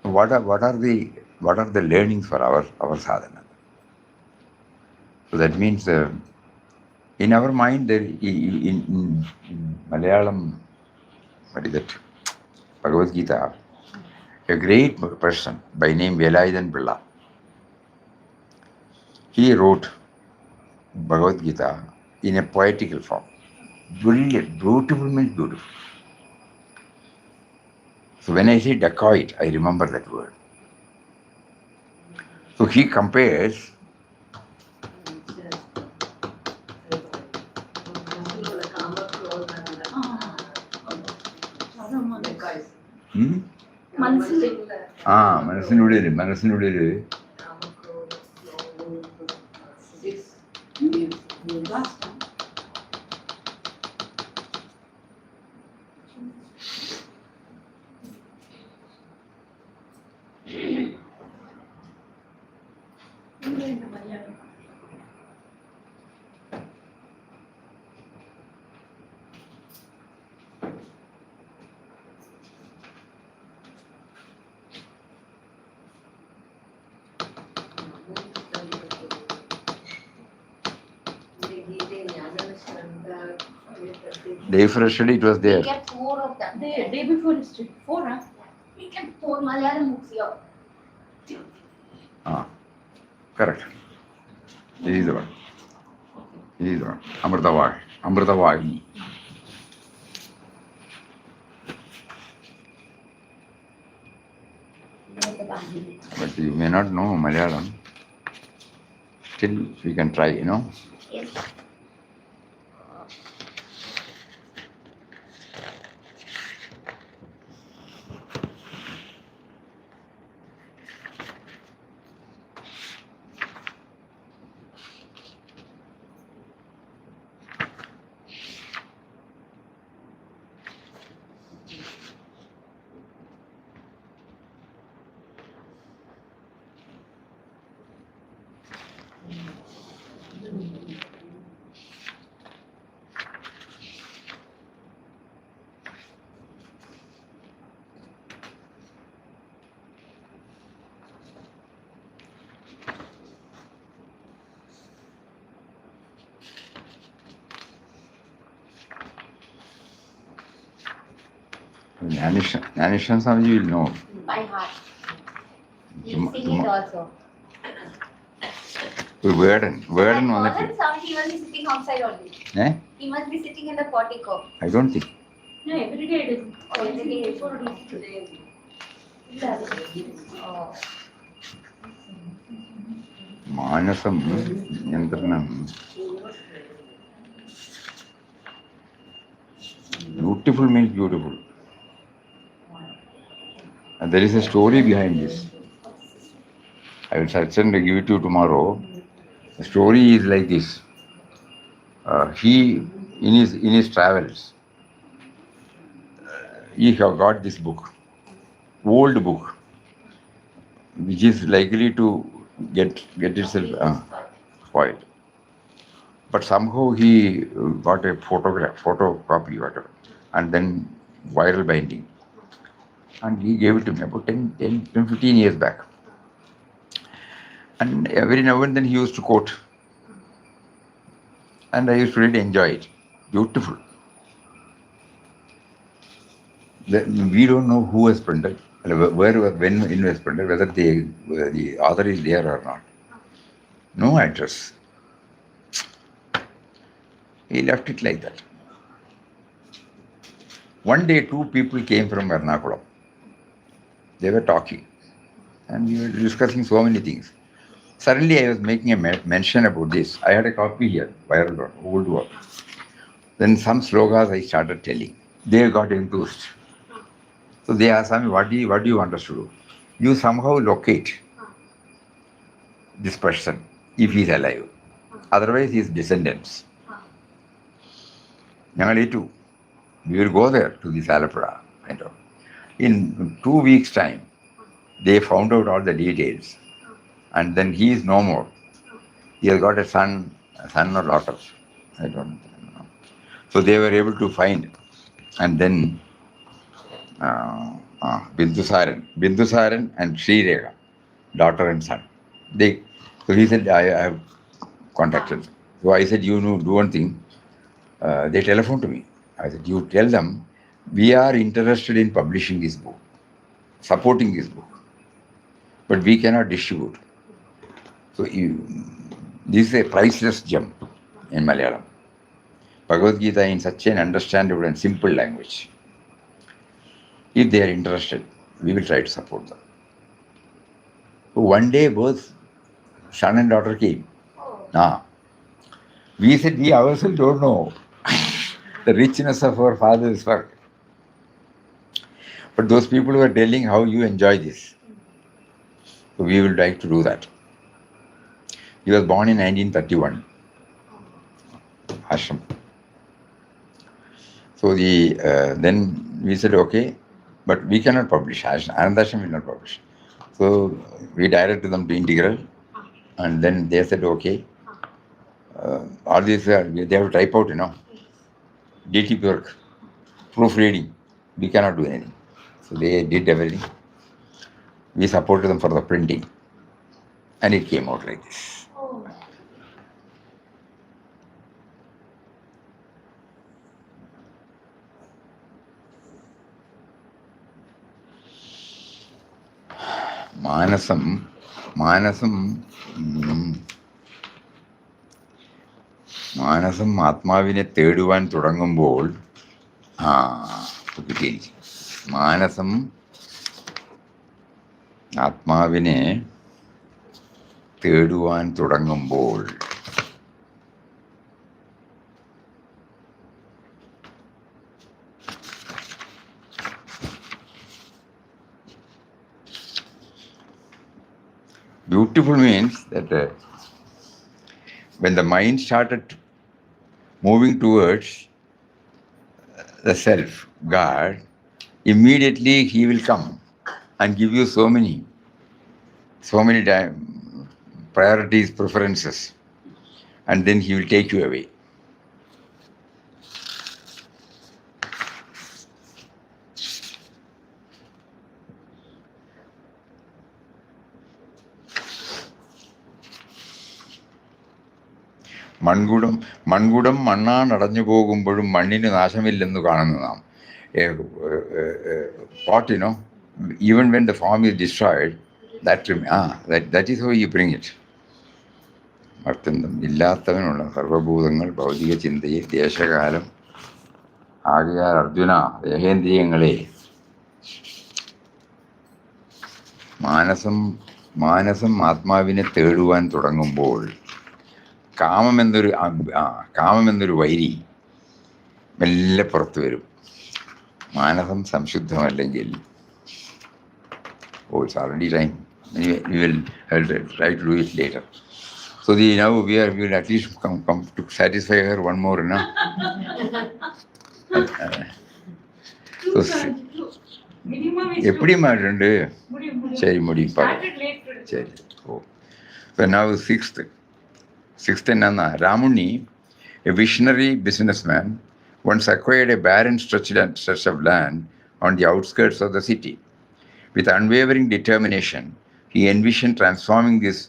What are the learnings for our sadhana? So that means in our mind, there in Malayalam, what is that? Bhagavad Gita, a great person by name Velayudan Pilla. He wrote Bhagavad Gita in a poetical form. Brilliant, beautiful means beautiful. So when I say dacoit, I remember that word. So he compares മനസ്സിനുള്ളിൽ Day before yesterday it was We there. kept 4 of them. Day before yesterday. 4, huh? We kept 4 Malayalam books here. Correct. This is the one. This is the one. Amritavagi. Amritavagi. But you may not know Malayalam. Still, we can try, Yes. Nanishan Swamiji will know. By heart. You sing it Tomorrow. also. Burden That on person sound he must be sitting outside only. Eh? He must be sitting in the portico. I don't think. No, every day it is. Oh, every day it is. Before it is. Today, Oh. Manasam Yantranam. Beautiful means beautiful. And there is a story behind this. I will Satsang give it to you tomorrow. The story is like this. He, in his travels, he have got this book, old book, which is likely to get itself spoiled. But somehow he got a photocopy, whatever, and then viral binding. And he gave it to me about 10, 15 years back. And every now and then he used to quote. And I used to really enjoy it. Beautiful. We don't know who has printed, where, when it was printed, whether the author is there or not. No address. He left it like that. One day, 2 people came from Ernakulam. They were talking. And we were discussing so many things. Suddenly, I was making a mention about this. I had a copy here, viral one, old one. Then some slogas I started telling. They got enthused. So they asked me, what do you want us to do? You somehow locate this person, if he is alive. Otherwise, his descendants. We will go there to this Alapura. In 2 weeks' time, they found out all the details. And then he is no more. He has got a son or daughter. I don't know. So they were able to find. And then Bindusaran and Sri Rega, daughter and son. So he said, I have contacted. So I said, do one thing. They telephoned to me. I said, you tell them, we are interested in publishing this book, supporting this book, but we cannot distribute. So this is a priceless gem in Malayalam. Bhagavad Gita in such an understandable and simple language. If they are interested, we will try to support them. So one day both son and daughter came. We said, we ourselves don't know the richness of our father's work. But those people were telling how you enjoy this. So we will like to do that. He was born in 1931. Ashram. So then we said, okay, but we cannot publish. Anandashram will not publish. So we directed them to Integral. And then they said, okay, all these, they have to type out, DTP work, proofreading. We cannot do anything. So they did everything. We supported them for the printing. And it came out like this. മാനസം മാനസം മാനസം ആത്മാവിനെ തേടുവാൻ തുടങ്ങുമ്പോൾ കിട്ടിയിരിക്കും. മാനസം ആത്മാവിനെ തേടുവാൻ തുടങ്ങുമ്പോൾ beautiful means that when the mind started moving towards the self, God, immediately he will come and give you so many priorities, preferences, and then he will take you away. മൺകുടം മണ്ണാണടഞ്ഞു പോകുമ്പോഴും മണ്ണിന് നാശമില്ലെന്ന് കാണുന്നു നാം. Pot, even when the form is destroyed, that is how you bring it. മർത്തന്തം ഇല്ലാത്തവനുള്ള സർവഭൂതങ്ങൾ ഭൗതിക ചിന്തയെ ദേശകാലം ആകയാൽ അർജുന ദേഹേന്ദ്രിയങ്ങളെ മാനസം ആത്മാവിനെ തേടുവാൻ തുടങ്ങുമ്പോൾ കാമമെന്നൊരു വൈരി മെല്ലെ പുറത്തു വരും. മാനസം സംശുദ്ധമല്ലെങ്കിൽ it's already time. I'll try to do it later. So now we will at least come to satisfy her one more, எப்படி மாறுண்டு சரி முடியும் சரி. So now sixth என்னன்னா, Ramuni, a visionary businessman, once acquired a barren stretch of land on the outskirts of the city. With unwavering determination, he envisioned transforming this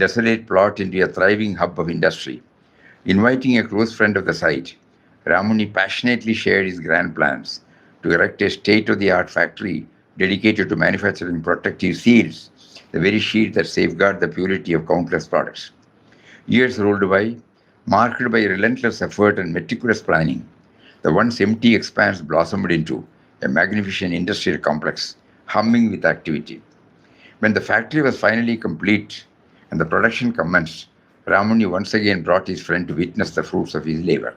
desolate plot into a thriving hub of industry. Inviting a close friend of the site, Ramuni passionately shared his grand plans to erect a state-of-the-art factory dedicated to manufacturing protective seals, the very shield that safeguard the purity of countless products. Years rolled by, marked by relentless effort and meticulous planning. The once empty expanse blossomed into a magnificent industrial complex, humming with activity. When the factory was finally complete and the production commenced, Ramuni once again brought his friend to witness the fruits of his labor.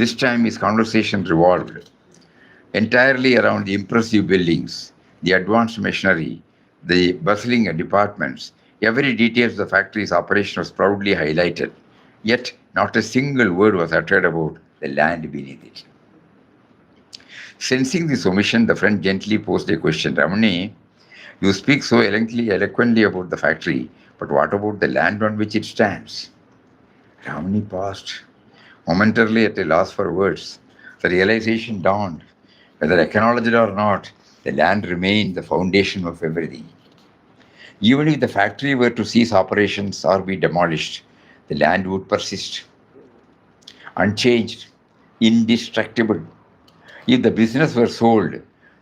This time his conversation revolved entirely around the impressive buildings, the advanced machinery, the bustling departments. Every detail of the factory's operation was proudly highlighted, yet not a single word was uttered about the land beneath it. Sensing this omission, the friend gently posed a question. Ramuni, you speak so eloquently about the factory, but what about the land on which it stands? Ramuni paused, momentarily at a loss for words. The realization dawned. Whether acknowledged or not, the land remained the foundation of everything. Even if the factory were to cease operations or be demolished, the land would persist, unchanged, indestructible. If the business were sold,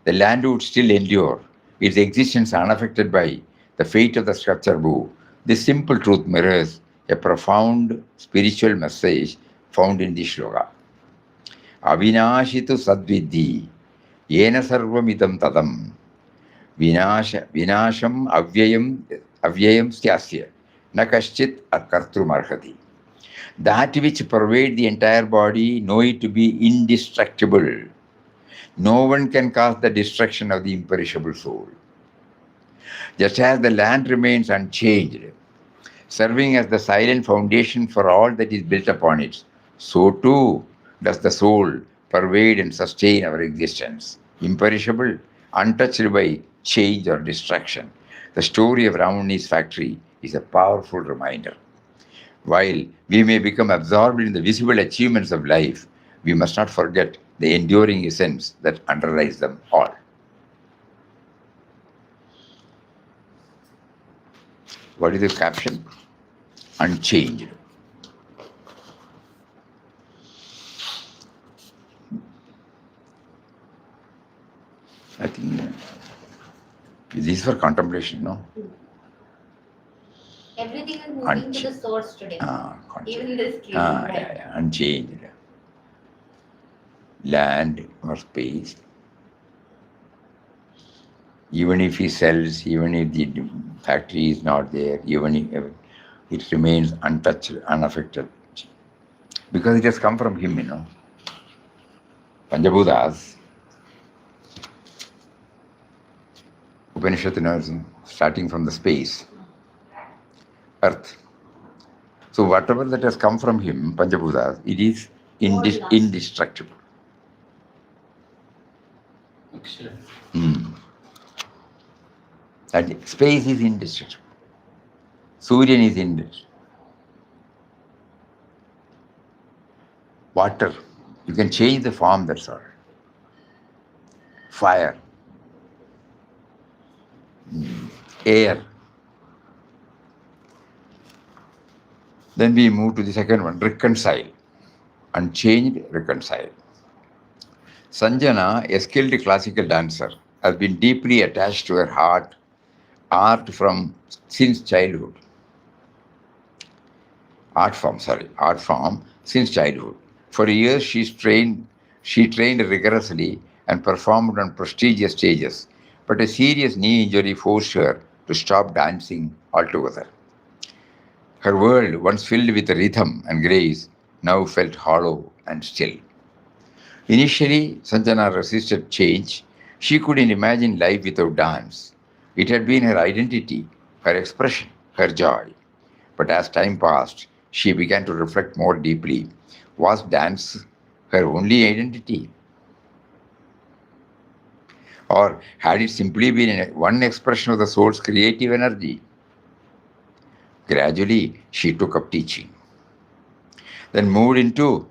the land would still endure, its existence unaffected by the fate of the structure below. This simple truth mirrors a profound spiritual message found in this shloka. Avinashitu sadvidhi, yena sarvamidam tadam, vinasham avyayam syasya, na kaschit akartrum arhati. That which pervades the entire body, know it to be indestructible. No one can cause the destruction of the imperishable soul. Just as the land remains unchanged, serving as the silent foundation for all that is built upon it, so too does the soul pervade and sustain our existence, imperishable, untouched by change or destruction. The story of Ramuni's factory is a powerful reminder. While we may become absorbed in the visible achievements of life, we must not forget the enduring essence that underlies them all. What is the caption? Unchanged. I think This is for contemplation, no? Everything is moving to the source today. Even this case, right? Yeah, unchanged. Land or space. Even if he sells, even if the factory is not there, even if it remains untouched, unaffected. Because it has come from him, Panjabhutas, Upanishad knows, starting from the space, earth. So whatever that has come from him, Panjabhutas, it is indestructible. That space is indestructible. Suryan is indestructible. Water, you can change the form, that's all. Fire, air. Then we move to the second one, reconcile. Unchanged, reconcile. Sanjana, a skilled classical dancer, has been deeply attached to her art since childhood. Art form since childhood. For years she trained rigorously and performed on prestigious stages, but a serious knee injury forced her to stop dancing altogether. Her world, once filled with rhythm and grace, now felt hollow and still. Initially, Sanjana resisted change. She couldn't imagine life without dance. It had been her identity, her expression, her joy. But as time passed, she began to reflect more deeply. Was dance her only identity? Or had it simply been one expression of the soul's creative energy? Gradually, she took up teaching, then moved into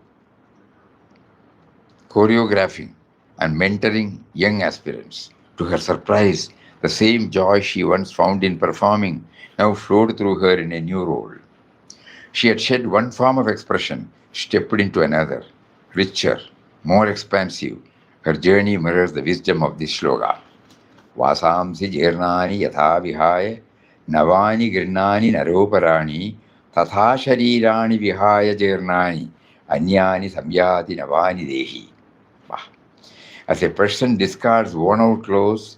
choreographing and mentoring young aspirants. To her surprise, the same joy she once found in performing now flowed through her in a new role. She had shed one form of expression, stepped into another, richer, more expansive. Her journey mirrors the wisdom of this shloka. Vasamsi jirnani yatha vihaya navani girnani naroparani tatha sharirani vihaya jirnani anyani samyati navani dehi. As a person discards worn-out clothes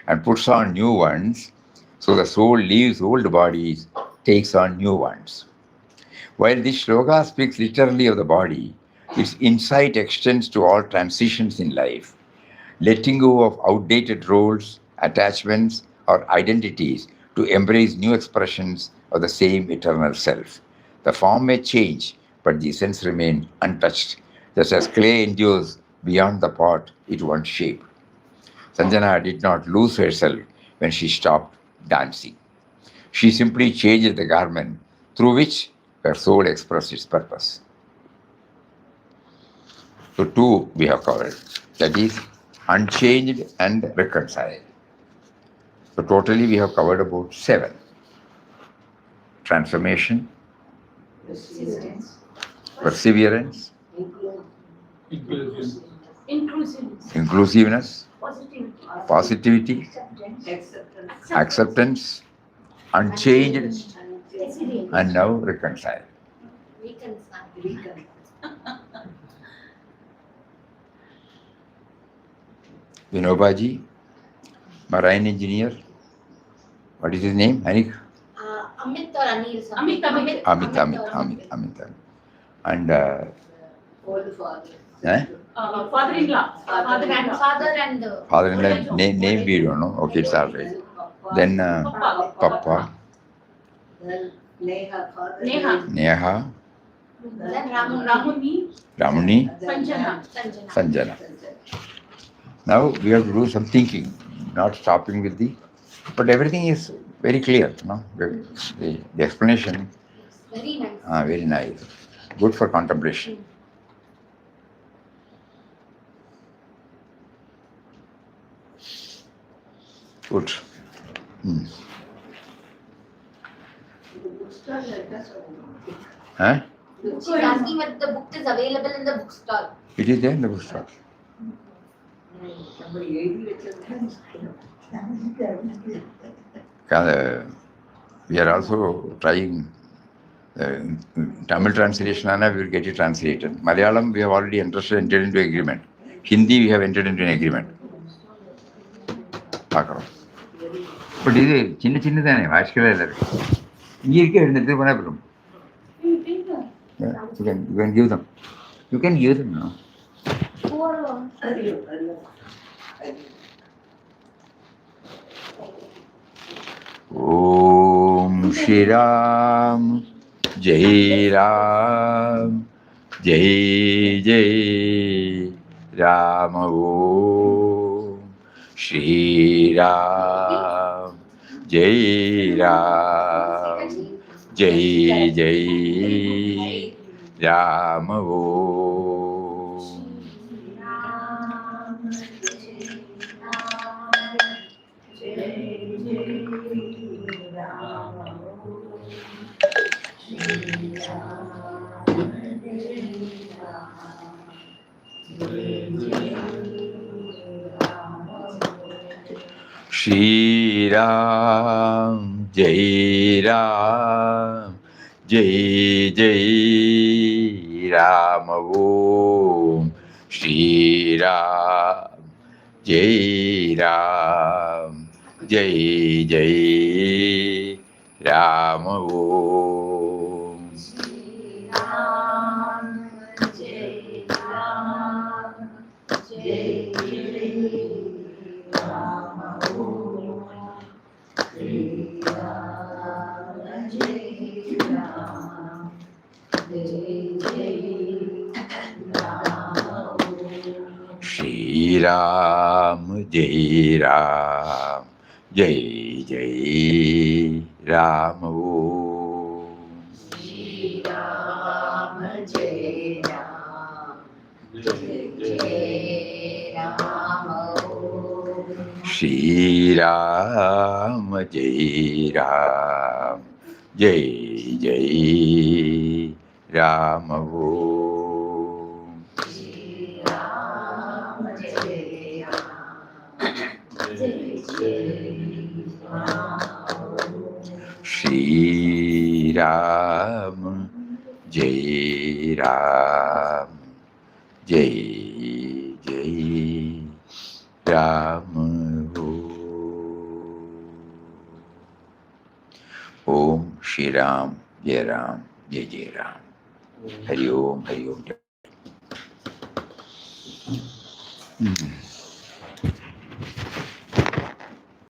and puts on new ones, so the soul leaves old bodies, takes on new ones. While this shloka speaks literally of the body, its insight extends to all transitions in life. Letting go of outdated roles, attachments, or identities to embrace new expressions of the same eternal self. The form may change, but the essence remains untouched, just as clay endures beyond the pot it once shaped. Sanjana did not lose herself when she stopped dancing. She simply changed the garment through which her soul expressed its purpose. So two we have covered, that is unchanged and reconciled. So totally we have covered about 7. Transformation, perseverance, inclusiveness, positivity, acceptance, unchanged, and now reconcile. Reconcile. Vinobaji, marine engineer. What is his name? Anik? Amit or Anil? Amit. And Old father. Father-in-law. Grandfather and father-in-law name we don't know. Okay, it's all right. Then Papa, Then Neha, father. Neha, then Ramuni, Ramuni, Sanjana. Sanjana. Now we have to do some thinking, not stopping with but everything is very clear, no? The explanation, very nice. very nice. Good for contemplation. Good. Huh? She's asking whether the book is available in the bookstall. It is there in the bookstall. We are also trying Tamil translation, and we will get it translated. Malayalam, we have already entered into agreement. Hindi, we have entered into an agreement. பார்க்குறோம். But இது சின்ன சின்னதானே வாசிக்கவே இல்லை. இங்கே இருக்க ரெண்டு பண்ண போகிறோம். You can give them. You can give them now. Om Shri Ram, Jai Ram, Jai Jai Ram. Om Shri Ram, Jai Ram, Jai Jai Ram. Shri Ram, Jai Ram, Jai Jai Ram. Om Shri Ram, Jai Ram, Jai Jai Ram. Om Shri Ram, Jai Ram, Jai Jai Shri Ram, Jai Ram, Jai Jai Ram. Shri Ram, Jai Ram, Jai Jai Ram. Shri Ram, Jai Ram, Jai Jai Ram. Shri Ram, Jai Ram, Jai Jai Ram. Om Shri Ram, Jai Ram, Jai Jai Ram. Hari Om, Hari Om.